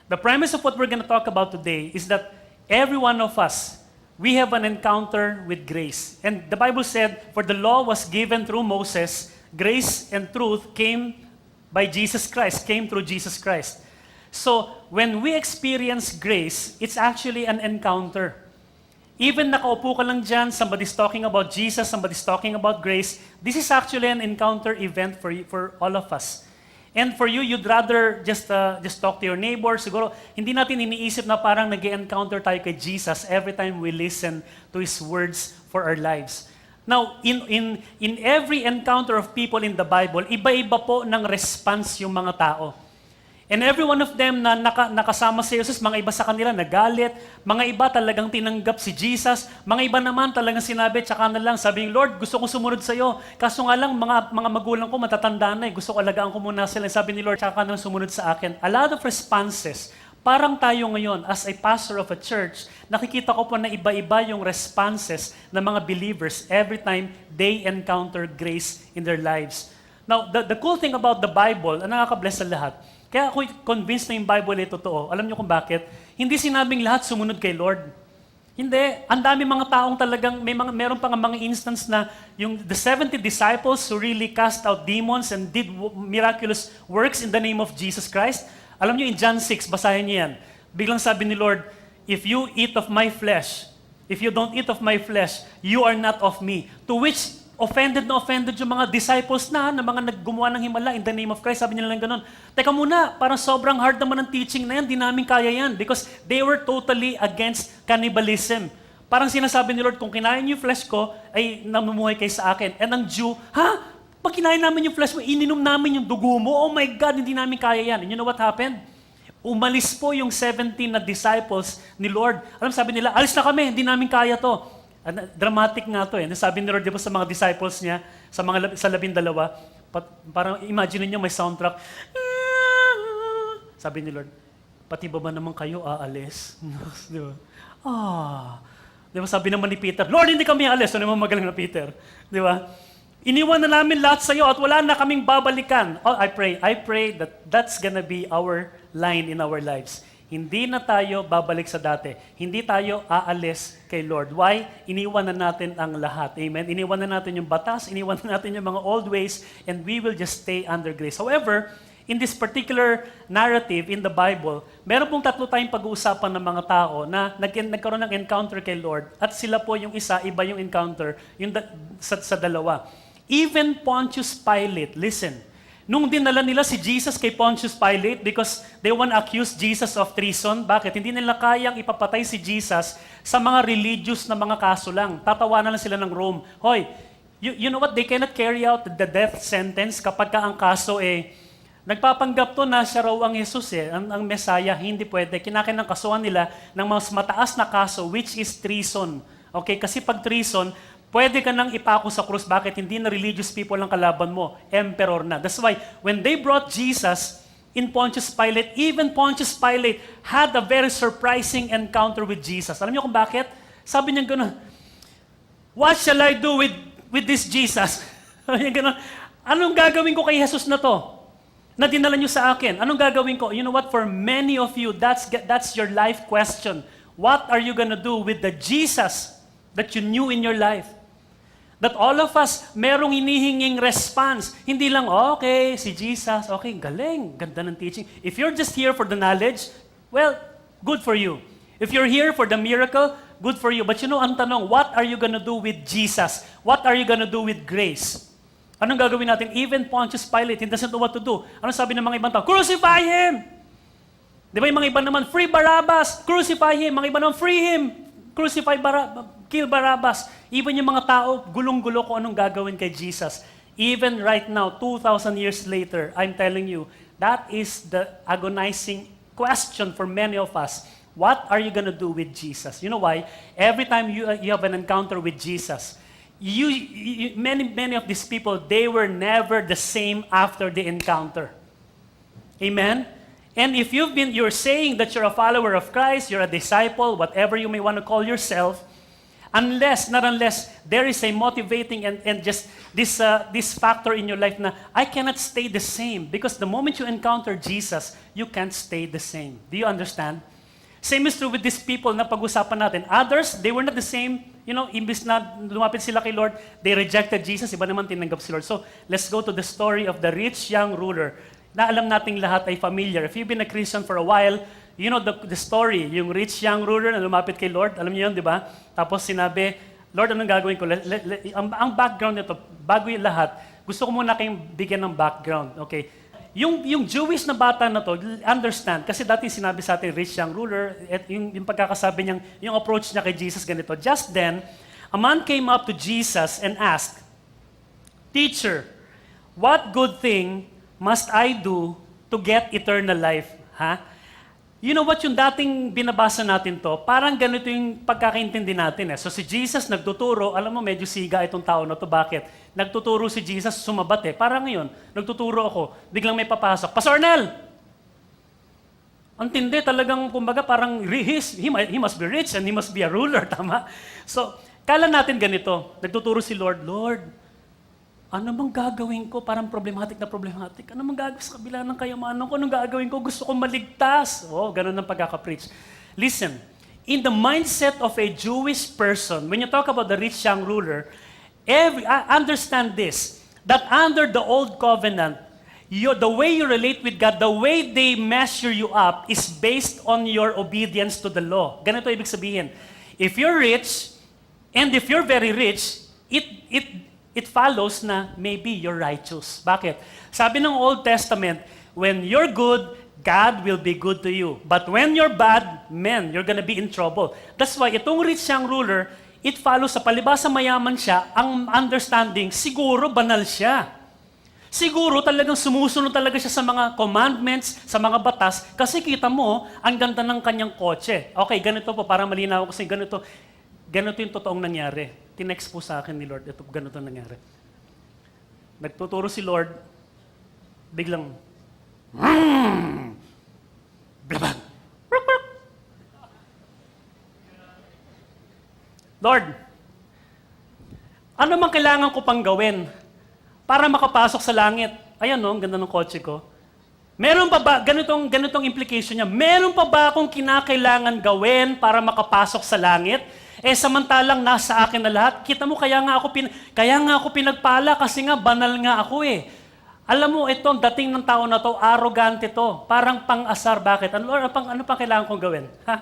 The premise of what we're going to talk about today is that every one of us, we have an encounter with grace. And the Bible said, for the law was given through Moses, grace and truth came by Jesus Christ, came through Jesus Christ. So, when we experience grace, it's actually an encounter. Even nakaupo ka lang dyan, somebody's talking about Jesus, somebody's talking about grace, this is actually an encounter event for all of us. And for you, you'd rather just talk to your neighbor. Siguro, hindi natin iniisip na parang nag-encounter tayo kay Jesus every time we listen to His words for our lives. Now, in every encounter of people in the Bible, iba-iba po ng response yung mga tao. And every one of them na nakasama si Jesus, mga iba sa kanila nagalit, mga iba talagang tinanggap si Jesus, mga iba naman talagang sinabi, tsaka na lang, sabi ng Lord, gusto kong sumunod sa iyo. Kaso nga lang, mga magulang ko matatanda na gusto ko alagaan ko muna sila. Sabi ni Lord, tsaka na lang sumunod sa akin. A lot of responses. Parang tayo ngayon, as a pastor of a church, nakikita ko po na iba-iba yung responses ng mga believers every time they encounter grace in their lives. Now, the cool thing about the Bible, ang nakaka-bless sa lahat, kaya ako convinced na yung Bible ay totoo. Alam niyo kung bakit? Hindi sinabing lahat sumunod kay Lord. Hindi. Ang dami mga taong talagang, meron pa nga mga instance na yung the 70 disciples who really cast out demons and did miraculous works in the name of Jesus Christ. Alam niyo in John 6, basahin niyo yan. Biglang sabi ni Lord, if you eat of my flesh, if you don't eat of my flesh, you are not of me. To which offended yung mga disciples na mga naggumawa ng himala in the name of Christ. Sabi nila lang ganun, teka muna, parang sobrang hard naman ang teaching na yan, di namin kaya yan. Because they were totally against cannibalism. Parang sinasabi ni Lord, kung kinain niyo yung flesh ko, ay namumuhay kayo sa akin. And ang Jew, pag kinain namin yung flesh mo, ininom namin yung dugo mo, oh my God, hindi namin kaya yan. And you know what happened? Umalis po yung 17 na disciples ni Lord. Alam, sabi nila, alis na kami, hindi namin kaya to. Dramatic nga to eh. Sabi ni Lord, di ba sa mga disciples niya, sa 12, parang imagine niyo may soundtrack. Sabi ni Lord, pati ba naman kayo aalis? Di ba? Di ba sabi naman ni Peter, Lord, hindi kami aalis. Ano naman magaling na Peter? Di ba? Iniwan na namin lahat sa iyo at wala na kaming babalikan. I pray that that's gonna be our line in our lives. Hindi na tayo babalik sa dati. Hindi tayo aalis kay Lord. Why? Iniwan na natin ang lahat. Amen? Iniwan na natin yung batas, iniwan na natin yung mga old ways, and we will just stay under grace. However, in this particular narrative in the Bible, meron pong 3 tayong pag-uusapan ng mga tao na nagkaroon ng encounter kay Lord, at sila po yung isa, iba yung encounter yung sa dalawa. Even Pontius Pilate, listen, nung dinala nila si Jesus kay Pontius Pilate because they want to accuse Jesus of treason. Bakit? Hindi nila kayang ipapatay si Jesus sa mga religious na mga kaso lang. Tatawanan lang sila ng Rome. Hoy, you know what? They cannot carry out the death sentence kapag ang kaso nagpapanggap to na siya raw ang Jesus ang Messiah. Hindi pwede. Kinakinang kasuhan nila ng mas mataas na kaso which is treason. Okay? Kasi pag treason, pwede ka nang ipako sa krus. Bakit? Hindi na religious people ang kalaban mo. Emperor na. That's why, when they brought Jesus in Pontius Pilate, even Pontius Pilate had a very surprising encounter with Jesus. Alam niyo kung bakit? Sabi niya gano'n, what shall I do with this Jesus? Sabi niya gano'n, anong gagawin ko kay Jesus na to? Na dinala niyo sa akin. Anong gagawin ko? You know what? For many of you, that's your life question. What are you gonna do with the Jesus that you knew in your life? That all of us, merong hinihinging response. Hindi lang, okay, si Jesus, okay, galing, ganda ng teaching. If you're just here for the knowledge, well, good for you. If you're here for the miracle, good for you. But you know, ang tanong, what are you gonna do with Jesus? What are you gonna do with grace? Anong gagawin natin? Even Pontius Pilate, he doesn't know what to do. Ano sabi ng mga ibang tao? Crucify him! Di ba yung mga iba naman, free Barabbas, crucify him. Mga iba naman, free him, crucify kill Barabbas. Even yung mga tao, gulong-gulo kung anong gagawin kay Jesus. Even right now, 2,000 years later, I'm telling you, that is the agonizing question for many of us. What are you gonna do with Jesus? You know why? Every time you have an encounter with Jesus, many of these people, they were never the same after the encounter. Amen? And if you're saying that you're a follower of Christ, you're a disciple, whatever you may want to call yourself, Unless, not unless, there is a motivating and just this factor in your life na, I cannot stay the same. Because the moment you encounter Jesus, you can't stay the same. Do you understand? Same is true with these people na pag-usapan natin. Others, they were not the same. You know, imbis na lumapit sila kay Lord, they rejected Jesus. Iba naman tinanggap si Lord. So, let's go to the story of the rich young ruler na alam nating lahat ay familiar. If you've been a Christian for a while, you know the story. Yung rich young ruler na lumapit kay Lord. Alam niyo yun, di ba? Tapos sinabi, Lord, anong gagawin ko? Ang background nito, bago yung lahat, gusto ko muna kayong bigyan ng background. Okay? Yung Jewish na bata na to, understand, kasi dati sinabi sa atin, rich young ruler, at yung pagkakasabi niyang, yung approach niya kay Jesus ganito. Just then, a man came up to Jesus and asked, Teacher, what good thing must I do to get eternal life? Ha? You know what, yung dating binabasa natin to, parang ganito yung pagkakaintindi natin. So si Jesus nagtuturo, alam mo medyo siga itong tao na to, bakit? Nagtuturo si Jesus, sumabat eh. Parang ngayon, nagtuturo ako, biglang may papasok, Pastor Nel! Ang tindi talagang, kumbaga, parang he must be rich and he must be a ruler, tama? So, kala natin ganito, nagtuturo si Lord, Lord, ano bang gagawin ko? Parang problematic na problematic. Ano bang gagawin sa kabila ng kayamanan ko? Anong gagawin ko? Gusto kong maligtas. Oh, ganun ang pagkaka-preach. Listen, in the mindset of a Jewish person, when you talk about the rich young ruler, understand this, that under the old covenant, the way you relate with God, the way they measure you up is based on your obedience to the law. Ganito ibig sabihin. If you're rich, and if you're very rich, it follows na maybe you're righteous. Bakit? Sabi ng Old Testament, when you're good, God will be good to you. But when you're bad, man, you're gonna be in trouble. That's why itong rich young ruler, it follows sa palibasa mayaman siya, ang understanding, siguro banal siya. Siguro talagang sumusunod talaga siya sa mga commandments, sa mga batas, kasi kita mo, ang ganda ng kanyang kotse. Okay, ganito po, para malinaw kasi ganito yung totoong nangyari. Tinext po sa akin ni Lord, ito ganito nangyari. Nagtuturo si Lord, biglang, blabag. Lord, ano man kailangan ko pang gawin para makapasok sa langit? Ayan no, ang ganda ng kotse ko. Meron pa ba, ganitong implication niya, meron pa ba akong kinakailangan gawin para makapasok sa langit? Eh samantalang nasa akin na lahat, kita mo kaya nga ako pinagpala kasi nga banal nga ako eh. Alam mo, itong dating ng tao na to, arrogante to. Parang pang-asar. Bakit? Ano pang kailangan kong gawin? Ha?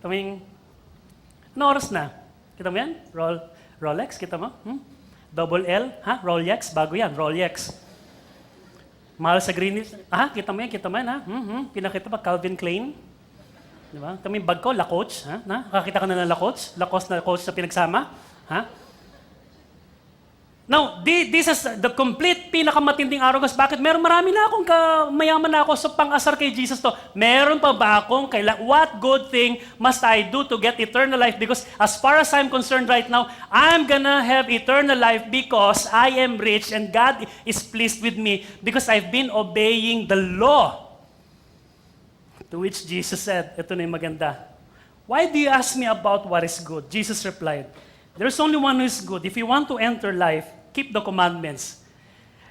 Ano oras na? Kita mo yan? Rolex, kita mo? Double L, ha? Rolex, bago yan, Rolex. Mahal sa Greenwich. Ha? Kita mo yan, ha? Pinakita pa, Calvin Klein. Di ba? Kaming bag ko, Lacoste. Ha? Nakakita ka na ng Lacoste? Lacoste na Coach na pinagsama? Ha? Now, this is the complete pinakamatinding arrogance. Bakit? Marami na akong mayaman na ako sa pang-asar kay Jesus to. Meron pa ba akong what good thing must I do to get eternal life? Because as far as I'm concerned right now, I'm gonna have eternal life because I am rich and God is pleased with me because I've been obeying the law. To which Jesus said, ito na yung maganda. Why do you ask me about what is good? Jesus replied, there's only one who is good. If you want to enter life, keep the commandments.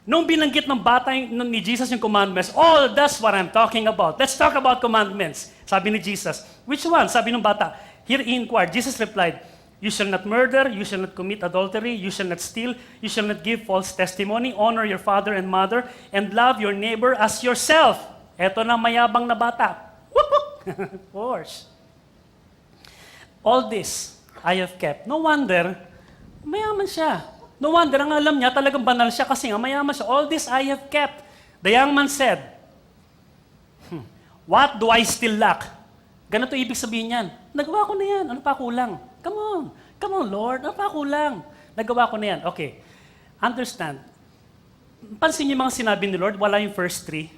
Nung binanggit ng bata ni Jesus yung commandments, that's what I'm talking about. Let's talk about commandments. Sabi ni Jesus. Which one? Sabi ng bata. Here he inquired. Jesus replied, you shall not murder, you shall not commit adultery, you shall not steal, you shall not give false testimony, honor your father and mother, and love your neighbor as yourself. Eto na mayabang na bata. Of course. All this I have kept. No wonder, mayaman siya. No wonder, ang alam niya, talagang banal siya kasi nga mayaman siya. All this I have kept. The young man said, what do I still lack? Ganito ibig sabihin yan. Nagawa ko na yan. Ano pa kulang? Come on, Lord. Ano pa kulang? Nagawa ko na yan. Okay. Understand. Pansin niyo mga sinabi ni Lord, wala yung first three.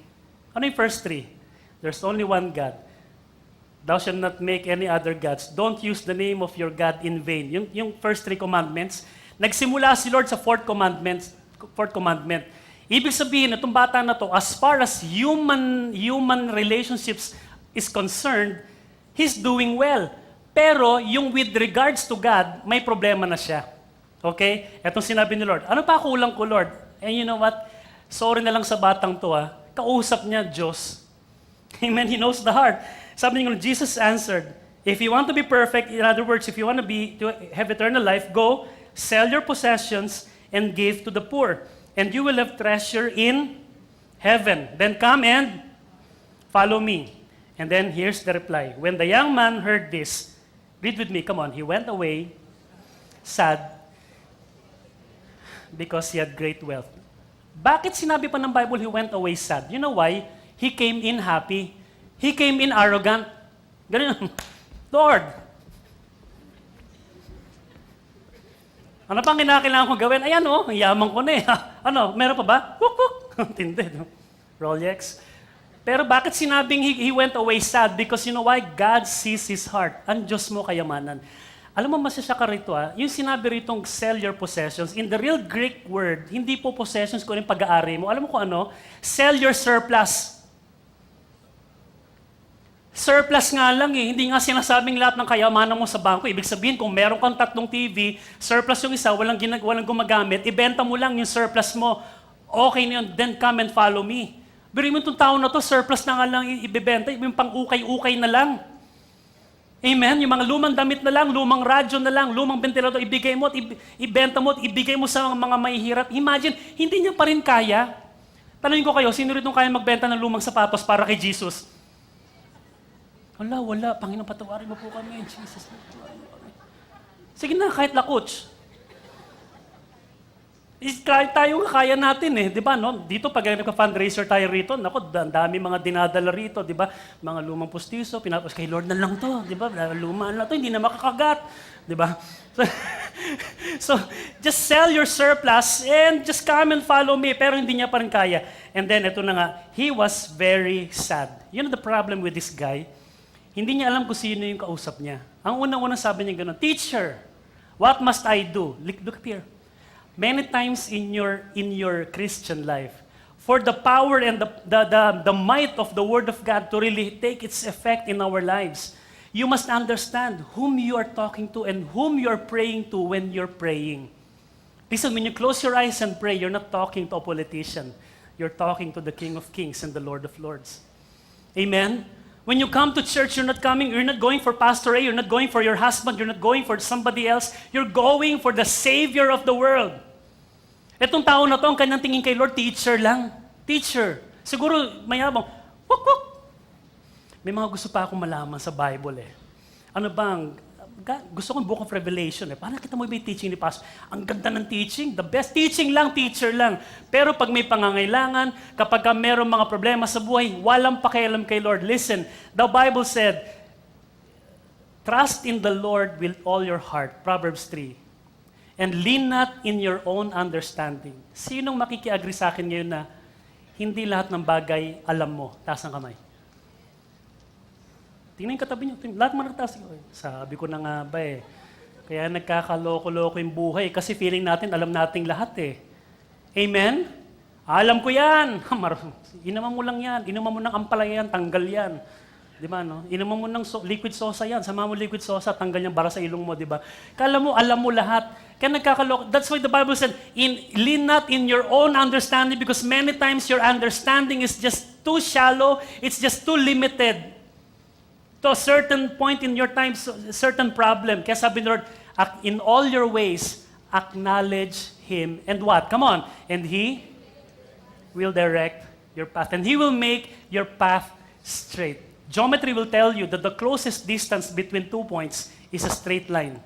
Ano yung first three? There's only one God. Thou shalt not make any other gods. Don't use the name of your God in vain. Yung first three commandments, nagsimula si Lord sa fourth commandment. Ibig sabihin, itong bata na to, as far as human relationships is concerned, he's doing well. Pero yung with regards to God, may problema na siya. Okay? Etong sinabi ni Lord, ano pa kulang ko, Lord? And you know what? Sorry na lang sa batang to, kausap niya, Diyos. Amen? He knows the heart. Sabi niya, Jesus answered, if you want to be perfect, in other words, if you want to have eternal life, go, sell your possessions, and give to the poor. And you will have treasure in heaven. Then come and follow me. And then here's the reply. When the young man heard this, read with me, come on. He went away sad because he had great wealth. Bakit sinabi pa ng Bible, he went away sad? You know why? He came in happy. He came in arrogant. Ganun. Lord, ano pang kinakailangan kong gawin? Ayan ang yaman ko na eh. Ano, meron pa ba? Wuk. Tindi, no? Rolex. Pero bakit sinabing he went away sad? Because you know why? God sees his heart. Ang Diyos mo kayamanan. Alam mo, masasya ka rito yung sinabi ritong sell your possessions, in the real Greek word, hindi po possessions kung yung pag-aari mo. Alam mo kung ano? Sell your surplus. Surplus nga lang hindi nga sinasabing lahat ng kayamanan mo sa bangko. Ibig sabihin, kung meron kang 3 TV, surplus yung isa, walang gumagamit, ibenta mo lang yung surplus mo. Okay na yun, then come and follow me. Pero yung itong tao na to, surplus na nga lang ibibenta, yung pang-ukay-ukay na lang. Amen? Yung mga lumang damit na lang, lumang radyo na lang, lumang ventilador, ibigay mo at ibenta mo at ibigay mo sa mga mahihirap. Imagine, hindi niya pa rin kaya. Tanungin ko kayo, sino rin kaya magbenta ng lumang sapatos para kay Jesus? Wala. Panginoon, patawarin mo po kami. Jesus. Sige na, kahit lakuts. Kahit tayo kaya natin di ba? No? Dito, pag nagka-fundraiser tayo rito, naku, dami mga dinadala rito, di ba? Mga lumang pustiso, pinapos kay Lord na lang to, di ba? Lumaan na to, hindi na makakagat, di ba? So, just sell your surplus and just come and follow me. Pero hindi niya pa rin kaya. And then, ito na nga, he was very sad. You know the problem with this guy? Hindi niya alam kung sino yung kausap niya. Ang unang-unang sabi niya gano'n, Teacher, what must I do? Look up here. Many times in your Christian life, for the power and the might of the Word of God to really take its effect in our lives, you must understand whom you are talking to and whom you are praying to when you're praying. Listen, when you close your eyes and pray, you're not talking to a politician. You're talking to the King of Kings and the Lord of Lords. Amen? When you come to church, you're not going for Pastor A, you're not going for your husband, you're not going for somebody else, you're going for the Savior of the world. Etong tao na to, ang kanyang tingin kay Lord, teacher lang. Teacher. Siguro, mayabang, wuk. May mga gusto pa akong malaman sa Bible Ano bang, gusto kong Book of Revelation Paano kita mo yung teaching ni Pastor? Ang ganda ng teaching, the best teaching lang, teacher lang. Pero pag may pangangailangan, kapag mayroong mga problema sa buhay, walang pakialam kay Lord. Listen, the Bible said, trust in the Lord with all your heart, Proverbs 3. And lean not in your own understanding. Sinong makikiagree sa akin ngayon na hindi lahat ng bagay alam mo? Taas ng kamay. Tingnan yung katabi niyo. Lahat mo nagtaas. Sabi ko na nga ba Kaya nagkakaloko-loko yung buhay kasi feeling natin, alam nating lahat Amen? Alam ko yan. Inuman mo lang yan. Inuman mo ng ampalaya yan. Tanggal yan. Di ba, no? Inuman mo ng liquid sosa yan. Sama mo liquid sosa, tanggal yung bara sa ilong mo, di ba? Kala mo, alam mo lahat. Kaya nagkakaloko. That's why the Bible said, lean not in your own understanding because many times your understanding is just too shallow. It's just too limited. To a certain point in your time, certain problem. Kaya sabi ni Lord, in all your ways, acknowledge Him. And what? Come on. And He will direct your path. And He will make your path straight. Geometry will tell you that the closest distance between 2 points is a straight line.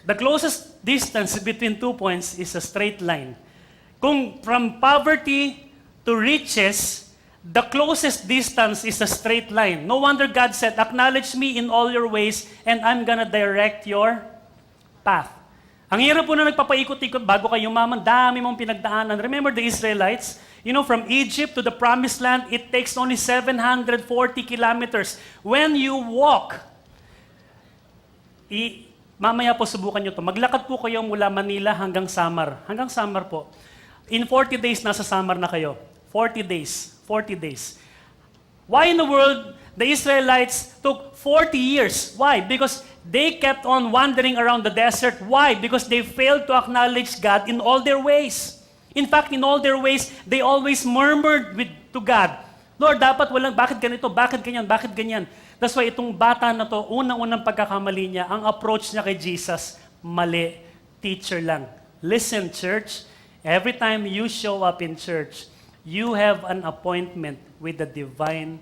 The closest distance between 2 points is a straight line. Kung from poverty to riches, the closest distance is a straight line. No wonder God said, acknowledge me in all your ways and I'm gonna direct your path. Ang hirap po na nagpapaikot-ikot bago kayo yumaman, dami mong pinagdaanan. Remember the Israelites? You know, from Egypt to the Promised Land, it takes only 740 kilometers. When you walk, mamaya po subukan nyo to. Maglakad po kayo mula Manila hanggang Samar. Hanggang Samar po. In 40 days, nasa Samar na kayo. 40 days. 40 days. Why in the world the Israelites took 40 years. Why? Because they kept on wandering around the desert. Why? Because they failed to acknowledge God in all their ways. In fact, in all their ways, they always murmured to God. Lord, bakit ganito, bakit ganyan? That's why itong bata na to, unang-unang pagkakamali niya, ang approach niya kay Jesus, mali, teacher lang. Listen, church, every time you show up in church, you have an appointment with the divine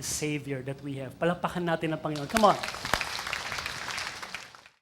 Savior that we have. Palakpakan natin ang Panginoon. Come on.